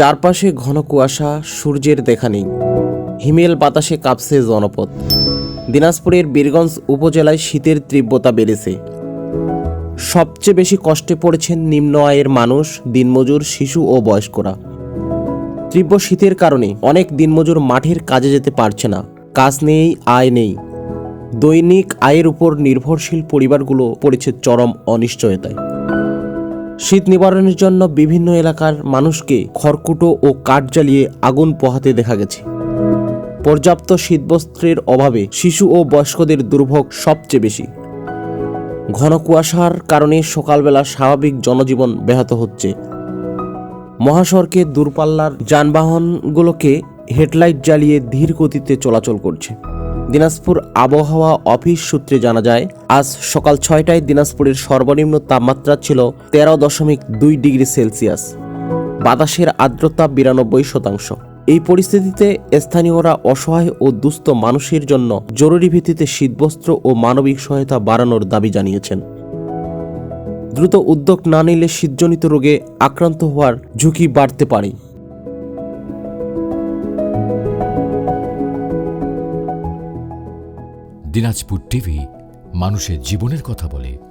চারপাশে ঘন কুয়াশা, সূর্যের দেখা নেই। হিমেল বাতাসে কাঁপছে জনপদ। দিনাজপুরের বীরগঞ্জ উপজেলায় শীতের তীব্রতা বেড়েছে। সবচেয়ে বেশি কষ্টে পড়েছেন নিম্ন আয়ের মানুষ, দিনমজুর, শিশু ও বয়স্করা। তীব্র শীতের কারণে অনেক দিনমজুর মাঠের কাজে যেতে পারছে না। কাজ নেই, আয় নেই। দৈনিক আয়ের উপর নির্ভরশীল পরিবারগুলো পড়েছে চরম অনিশ্চয়তায়। শীত নিবারণের জন্য বিভিন্ন এলাকার মানুষকে খড়কুটো ও কাঠ জ্বালিয়ে আগুন পোহাতে দেখা গেছে। পর্যাপ্ত শীতবস্ত্রের অভাবে শিশু ও বয়স্কদের দুর্ভোগ সবচেয়ে বেশি। ঘন কুয়াশার কারণে সকালবেলা স্বাভাবিক জনজীবন ব্যাহত হচ্ছে। মহাসড়কে দূরপাল্লার যানবাহনগুলোকে হেডলাইট জ্বালিয়ে ধীর গতিতে চলাচল করছে। দিনাজপুর আবহাওয়া অফিস সূত্রে জানা যায়, আজ সকাল 6টায় দিনাজপুরের সর্বনিম্ন তাপমাত্রা ছিল 13.2 ডিগ্রি সেলসিয়াস। বাতাসের আর্দ্রতা 92%। এই পরিস্থিতিতে স্থানীয়রা অসহায় ও দুস্থ মানুষের জন্য জরুরি ভিত্তিতে শীতবস্ত্র ও মানবিক সহায়তা বাড়ানোর দাবি জানিয়েছেন। দ্রুত উদ্যোগ না নিলে শীতজনিত রোগে আক্রান্ত হওয়ার ঝুঁকি বাড়তে পারে। দিনাজপুর টিভি মানুষের জীবনের কথা বলে।